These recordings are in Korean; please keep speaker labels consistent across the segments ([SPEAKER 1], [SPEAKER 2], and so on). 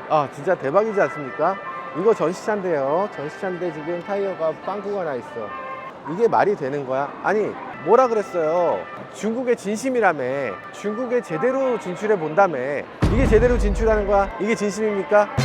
[SPEAKER 1] 아, 진짜 대박이지 않습니까? 이거 전시차인데요. 전시차인데 지금 타이어가 빵꾸가 나 있어. 이게 말이 되는 거야? 아니, 뭐라 그랬어요? 중국의 진심이라며. 중국에 제대로 진출해 본다며. 이게 제대로 진출하는 거야? 이게 진심입니까?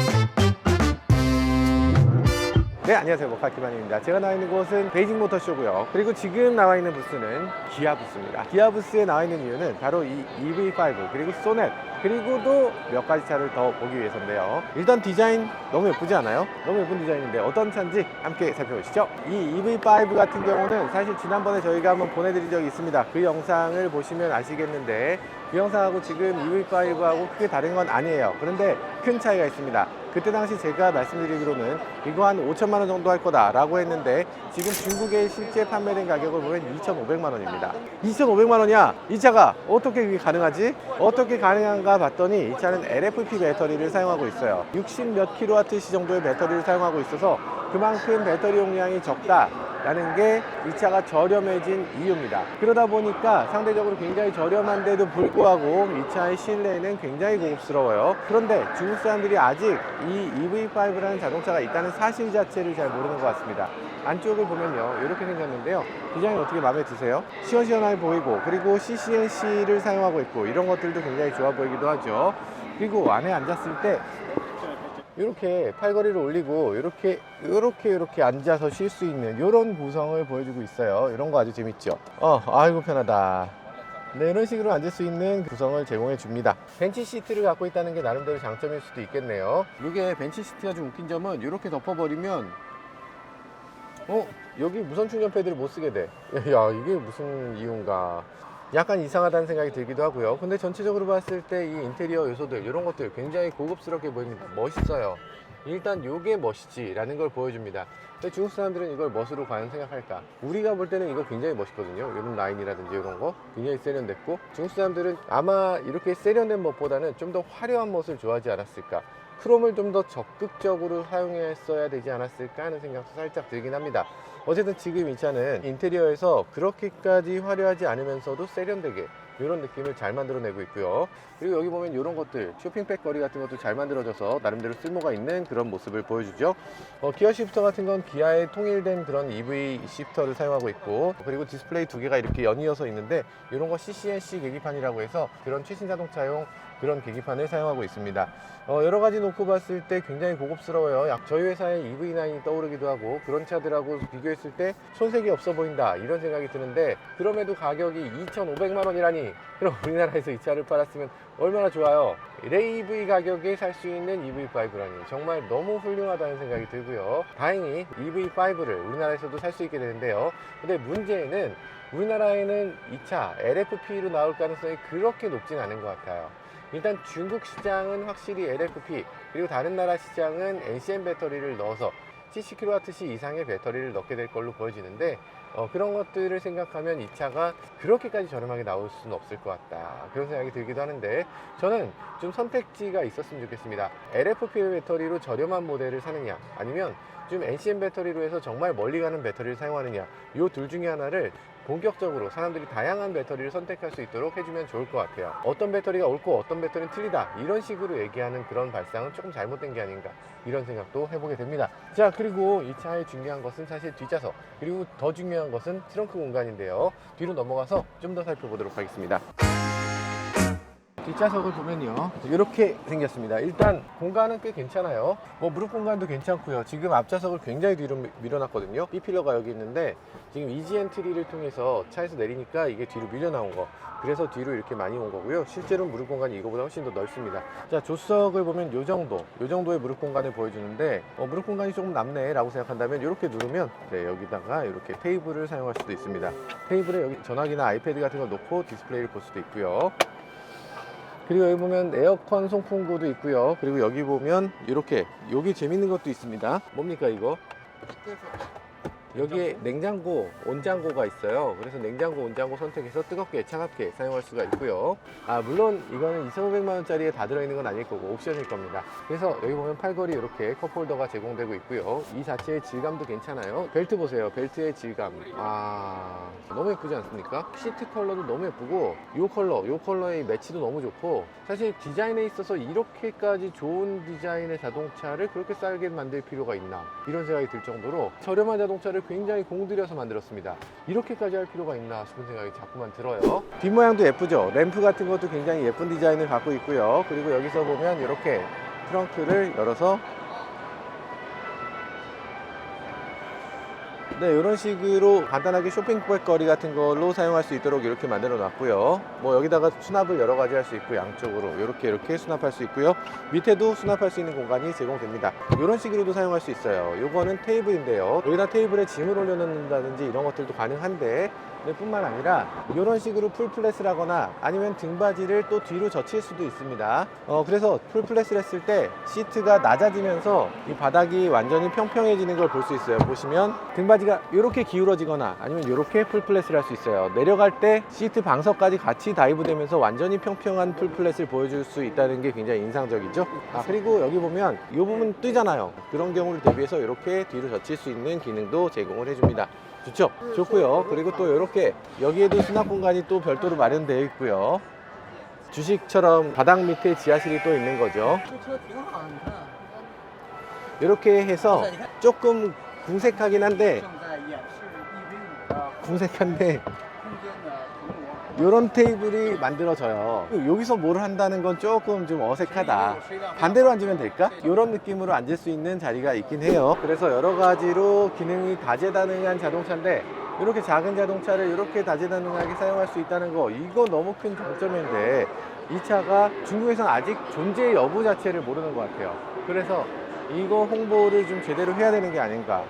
[SPEAKER 1] 네, 안녕하세요. 모카키만입니다. 제가 나와 있는 곳은 베이징 모터쇼고요. 그리고 지금 나와 있는 부스는 기아 부스입니다. 기아 부스에 나와 있는 이유는 바로 이 EV5 그리고 소넷 그리고도 몇 가지 차를 더 보기 위해서인데요. 일단 디자인 너무 예쁘지 않아요? 너무 예쁜 디자인인데 어떤 차인지 함께 살펴보시죠. 이 EV5 같은 경우는 사실 지난번에 저희가 한번 보내드린 적이 있습니다. 그 영상을 보시면 아시겠는데 그 영상하고 지금 EV5하고 크게 다른 건 아니에요. 그런데 큰 차이가 있습니다. 그때 당시 제가 말씀드리기로는 이거 한 5천만 원 정도 할 거다 라고 했는데 지금 중국에 실제 판매된 가격을 보면 2,500만 원입니다. 2,500만 원이야. 이 차가 어떻게 그게 가능하지? 어떻게 가능한가 봤더니 이 차는 LFP 배터리를 사용하고 있어요. 60 몇 킬로와트시 정도의 배터리를 사용하고 있어서 그만큼 배터리 용량이 적다라는 게 이 차가 저렴해진 이유입니다. 그러다 보니까 상대적으로 굉장히 저렴한데도 불구하고 이 차의 실내는 굉장히 고급스러워요. 그런데 중국 사람들이 아직 이 EV5라는 자동차가 있다는 사실 자체를 잘 모르는 것 같습니다. 안쪽을 보면요, 이렇게 생겼는데요. 디자인 어떻게 마음에 드세요? 시원시원하게 보이고, 그리고 CCNC를 사용하고 있고, 이런 것들도 굉장히 좋아 보이기도 하죠. 그리고 안에 앉았을 때 이렇게 팔걸이를 올리고 이렇게 앉아서 쉴 수 있는 이런 구성을 보여주고 있어요. 이런 거 아주 재밌죠. 아이고 편하다. 네, 이런 식으로 앉을 수 있는 구성을 제공해 줍니다. 벤치 시트를 갖고 있다는 게 나름대로 장점일 수도 있겠네요. 이게 벤치 시트가 좀 웃긴 점은 이렇게 덮어버리면 여기 무선 충전 패드를 못 쓰게 돼. 야, 이게 무슨 이유인가. 약간 이상하다는 생각이 들기도 하고요. 근데 전체적으로 봤을 때 이 인테리어 요소들 이런 것들 굉장히 고급스럽게 보입니다. 멋있어요. 일단 요게 멋이지 라는 걸 보여줍니다. 근데 중국 사람들은 이걸 멋으로 과연 생각할까? 우리가 볼 때는 이거 굉장히 멋있거든요. 이런 라인이라든지 이런 거 굉장히 세련됐고, 중국 사람들은 아마 이렇게 세련된 멋보다는 좀 더 화려한 멋을 좋아하지 않았을까, 크롬을 좀 더 적극적으로 사용했어야 되지 않았을까 하는 생각도 살짝 들긴 합니다. 어쨌든 지금 이 차는 인테리어에서 그렇게까지 화려하지 않으면서도 세련되게 이런 느낌을 잘 만들어내고 있고요. 그리고 여기 보면 이런 것들, 쇼핑백 거리 같은 것도 잘 만들어져서 나름대로 쓸모가 있는 그런 모습을 보여주죠. 기어 시프터 같은 건 기아의 통일된 그런 EV 시프터를 사용하고 있고, 그리고 디스플레이 두 개가 이렇게 연이어서 있는데 이런 거 CCNC 계기판이라고 해서 그런 최신 자동차용 그런 계기판을 사용하고 있습니다. 여러 가지 놓고 봤을 때 굉장히 고급스러워요. 저희 회사의 EV9이 떠오르기도 하고, 그런 차들하고 비교했을 때 손색이 없어 보인다 이런 생각이 드는데, 그럼에도 가격이 2,500만 원이라니, 그럼 우리나라에서 이 차를 팔았으면 얼마나 좋아요. 레이브 가격에 살 수 있는 EV5라니 정말 너무 훌륭하다는 생각이 들고요. 다행히 EV5를 우리나라에서도 살 수 있게 되는데요. 근데 문제는 우리나라에는 이 차 LFP로 나올 가능성이 그렇게 높진 않은 것 같아요. 일단 중국 시장은 확실히 LFP, 그리고 다른 나라 시장은 NCM 배터리를 넣어서 70kWh 이상의 배터리를 넣게 될 걸로 보여지는데, 그런 것들을 생각하면 이 차가 그렇게까지 저렴하게 나올 수는 없을 것 같다, 그런 생각이 들기도 하는데, 저는 좀 선택지가 있었으면 좋겠습니다. LFP 배터리로 저렴한 모델을 사느냐, 아니면 좀 NCM 배터리로 해서 정말 멀리 가는 배터리를 사용하느냐, 이 둘 중에 하나를 본격적으로 사람들이 다양한 배터리를 선택할 수 있도록 해주면 좋을 것 같아요. 어떤 배터리가 옳고 어떤 배터리는 틀리다 이런 식으로 얘기하는 그런 발상은 조금 잘못된 게 아닌가, 이런 생각도 해보게 됩니다. 자, 그리고 이 차의 중요한 것은 사실 뒷좌석, 그리고 더 중요한 것은 트렁크 공간인데요. 뒤로 넘어가서 좀 더 살펴보도록 하겠습니다. 뒷좌석을 보면요, 이렇게 생겼습니다. 일단 공간은 꽤 괜찮아요. 무릎 공간도 괜찮고요. 지금 앞좌석을 굉장히 뒤로 밀어놨거든요. B필러가 여기 있는데 지금 EGN 트리를 통해서 차에서 내리니까 이게 뒤로 밀려 나온 거, 그래서 뒤로 이렇게 많이 온 거고요. 실제로 무릎 공간이 이거보다 훨씬 더 넓습니다. 자, 조수석을 보면 요 정도의 무릎 공간을 보여주는데, 무릎 공간이 조금 남네 라고 생각한다면 이렇게 누르면 여기다가 이렇게 테이블을 사용할 수도 있습니다. 테이블에 여기 전화기나 아이패드 같은 걸 놓고 디스플레이를 볼 수도 있고요. 그리고 여기 보면 에어컨 송풍구도 있고요. 그리고 여기 보면 이렇게, 여기 재밌는 것도 있습니다. 뭡니까 이거? 여기에 냉장고, 온장고가 있어요. 그래서 냉장고, 온장고 선택해서 뜨겁게, 차갑게 사용할 수가 있고요. 물론 이거는 2,500만 원짜리에 다 들어있는 건 아닐 거고 옵션일 겁니다. 그래서 여기 보면 팔걸이 이렇게 컵홀더가 제공되고 있고요. 이 자체의 질감도 괜찮아요. 벨트 보세요. 벨트의 질감. 너무 예쁘지 않습니까? 시트 컬러도 너무 예쁘고 요 컬러의 매치도 너무 좋고, 사실 디자인에 있어서 이렇게까지 좋은 디자인의 자동차를 그렇게 싸게 만들 필요가 있나, 이런 생각이 들 정도로 저렴한 자동차를 굉장히 공들여서 만들었습니다. 이렇게까지 할 필요가 있나 싶은 생각이 자꾸만 들어요. 뒷모양도 예쁘죠? 램프 같은 것도 굉장히 예쁜 디자인을 갖고 있고요. 그리고 여기서 보면 이렇게 트렁크를 열어서 이런 식으로 간단하게 쇼핑백거리 같은 걸로 사용할 수 있도록 이렇게 만들어 놨고요. 여기다가 수납을 여러 가지 할 수 있고, 양쪽으로 이렇게 수납할 수 있고요. 밑에도 수납할 수 있는 공간이 제공됩니다. 이런 식으로도 사용할 수 있어요. 요거는 테이블인데요. 여기다 테이블에 짐을 올려놓는다든지 이런 것들도 가능한데, 뿐만 아니라 이런 식으로 풀플랫을 하거나 아니면 등받이를 또 뒤로 젖힐 수도 있습니다. 그래서 풀플랫을 했을 때 시트가 낮아지면서 이 바닥이 완전히 평평해지는 걸 볼 수 있어요. 보시면 등받이가 이렇게 기울어지거나 아니면 이렇게 풀플랫을 할 수 있어요. 내려갈 때 시트 방석까지 같이 다이브 되면서 완전히 평평한 풀플랫을 보여줄 수 있다는 게 굉장히 인상적이죠. 그리고 여기 보면 이 부분 뜨잖아요. 그런 경우를 대비해서 이렇게 뒤로 젖힐 수 있는 기능도 제공을 해줍니다. 좋죠? 좋고요. 그리고 또 이렇게 여기에도 수납 공간이 또 별도로 마련되어 있고요. 주식처럼 바닥 밑에 지하실이 또 있는 거죠. 이렇게 해서 조금 궁색하긴 한데, 이런 테이블이 만들어져요. 여기서 뭘 한다는 건 조금 좀 어색하다. 반대로 앉으면 될까? 이런 느낌으로 앉을 수 있는 자리가 있긴 해요. 그래서 여러 가지로 기능이 다재다능한 자동차인데, 이렇게 작은 자동차를 이렇게 다재다능하게 사용할 수 있다는 거, 이거 너무 큰 장점인데 이 차가 중국에서는 아직 존재 여부 자체를 모르는 것 같아요. 그래서 이거 홍보를 좀 제대로 해야 되는 게 아닌가,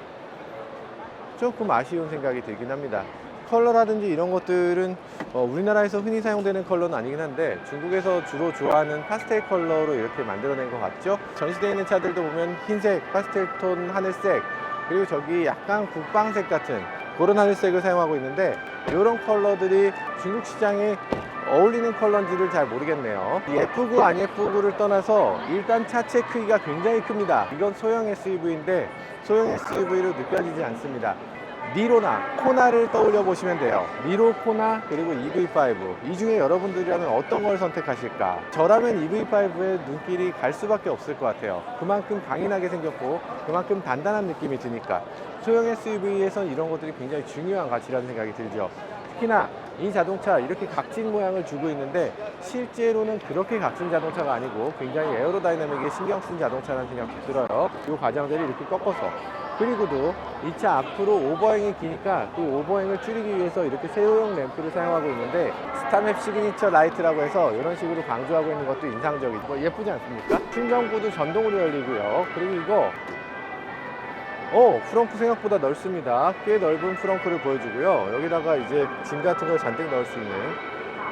[SPEAKER 1] 조금 아쉬운 생각이 들긴 합니다. 컬러라든지 이런 것들은 우리나라에서 흔히 사용되는 컬러는 아니긴 한데, 중국에서 주로 좋아하는 파스텔 컬러로 이렇게 만들어낸 것 같죠. 전시되어 있는 차들도 보면 흰색, 파스텔 톤 하늘색, 그리고 저기 약간 국방색 같은 그런 하늘색을 사용하고 있는데, 이런 컬러들이 중국 시장에 어울리는 컬러인지를 잘 모르겠네요. 이 F9 아니 F9를 떠나서 일단 차체 크기가 굉장히 큽니다. 이건 소형 SUV인데 소형 SUV로 느껴지지 않습니다. 니로나 코나를 떠올려 보시면 돼요. 니로, 코나, 그리고 EV5, 이 중에 여러분들이라면 어떤 걸 선택하실까? 저라면 EV5에 눈길이 갈 수밖에 없을 것 같아요. 그만큼 강인하게 생겼고 그만큼 단단한 느낌이 드니까. 소형 SUV에선 이런 것들이 굉장히 중요한 가치라는 생각이 들죠. 특히나 이 자동차 이렇게 각진 모양을 주고 있는데, 실제로는 그렇게 각진 자동차가 아니고 굉장히 에어로다이나믹에 신경 쓴 자동차라는 생각이 들어요. 이 과정들이 이렇게 꺾어서, 그리고도 이 차 앞으로 오버행이 기니까 그 오버행을 줄이기 위해서 이렇게 세로형 램프를 사용하고 있는데, 스타맵 시그니처 라이트라고 해서 이런 식으로 강조하고 있는 것도 인상적이고 예쁘지 않습니까? 충전구도 전동으로 열리고요. 그리고 이거 프렁크 생각보다 넓습니다. 꽤 넓은 프렁크를 보여주고요. 여기다가 이제 짐 같은 걸 잔뜩 넣을 수 있는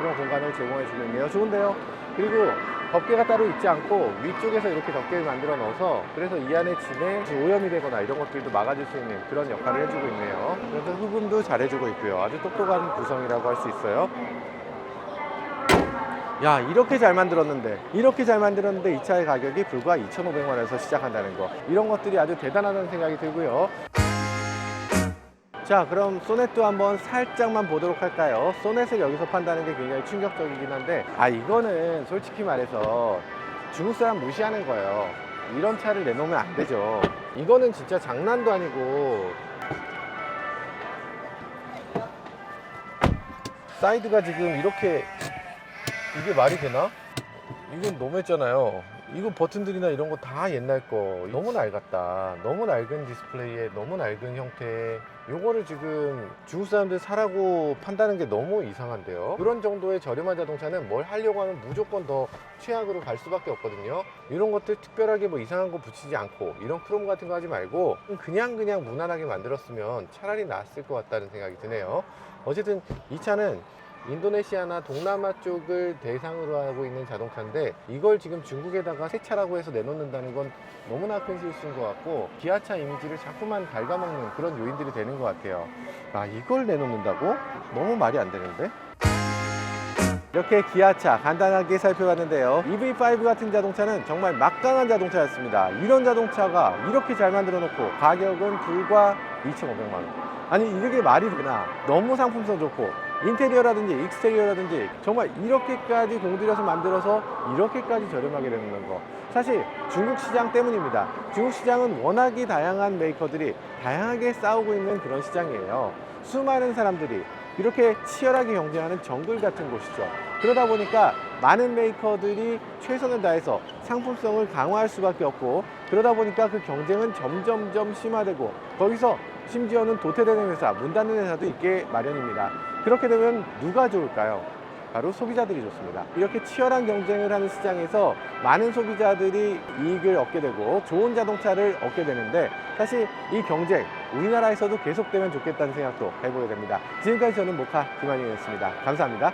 [SPEAKER 1] 그런 공간을 제공해 주고 있네요. 좋은데요? 그리고 덮개가 따로 있지 않고 위쪽에서 이렇게 덮개를 만들어 넣어서, 그래서 이 안에 짐에 오염이 되거나 이런 것들도 막아줄 수 있는 그런 역할을 해주고 있네요. 그래서 흡음도 잘 해주고 있고요. 아주 똑똑한 구성이라고 할 수 있어요. 야, 이렇게 잘 만들었는데 이 차의 가격이 불과 2,500만 원에서 시작한다는 거, 이런 것들이 아주 대단하다는 생각이 들고요. 자, 그럼 소넷도 한번 살짝만 보도록 할까요? 소넷을 여기서 판다는 게 굉장히 충격적이긴 한데, 이거는 솔직히 말해서 중국 사람 무시하는 거예요. 이런 차를 내놓으면 안 되죠. 이거는 진짜 장난도 아니고, 사이드가 지금 이렇게, 이게 말이 되나? 이건 너무했잖아요. 이거 버튼들이나 이런 거 다 옛날 거. 너무 낡았다. 너무 낡은 디스플레이에 너무 낡은 형태. 요거를 지금 중국 사람들 사라고 판다는 게 너무 이상한데요. 그런 정도의 저렴한 자동차는 뭘 하려고 하면 무조건 더 최악으로 갈 수밖에 없거든요. 이런 것들 특별하게 뭐 이상한 거 붙이지 않고 이런 크롬 같은 거 하지 말고 그냥 무난하게 만들었으면 차라리 나았을 것 같다는 생각이 드네요. 어쨌든 이 차는 인도네시아나 동남아 쪽을 대상으로 하고 있는 자동차인데 이걸 지금 중국에다가 새 차라고 해서 내놓는다는 건 너무나 큰 실수인 것 같고 기아차 이미지를 자꾸만 갉아먹는 그런 요인들이 되는 것 같아요. 아, 이걸 내놓는다고? 너무 말이 안 되는데? 이렇게 기아차 간단하게 살펴봤는데요. EV5 같은 자동차는 정말 막강한 자동차였습니다. 이런 자동차가 이렇게 잘 만들어 놓고 가격은 불과 2,500만 원. 아니 이게 말이 되나? 너무 상품성 좋고 인테리어라든지 익스테리어라든지 정말 이렇게까지 공들여서 만들어서 이렇게까지 저렴하게 내놓는 거, 사실 중국 시장 때문입니다. 중국 시장은 워낙에 다양한 메이커들이 다양하게 싸우고 있는 그런 시장이에요. 수많은 사람들이 이렇게 치열하게 경쟁하는 정글 같은 곳이죠. 그러다 보니까 많은 메이커들이 최선을 다해서 상품성을 강화할 수밖에 없고, 그러다 보니까 그 경쟁은 점점점 심화되고 거기서 심지어는 도태되는 회사, 문 닫는 회사도 있게 마련입니다. 그렇게 되면 누가 좋을까요? 바로 소비자들이 좋습니다. 이렇게 치열한 경쟁을 하는 시장에서 많은 소비자들이 이익을 얻게 되고 좋은 자동차를 얻게 되는데, 사실 이 경쟁 우리나라에서도 계속되면 좋겠다는 생각도 해보게 됩니다. 지금까지 저는 모카 김한영이었습니다. 감사합니다.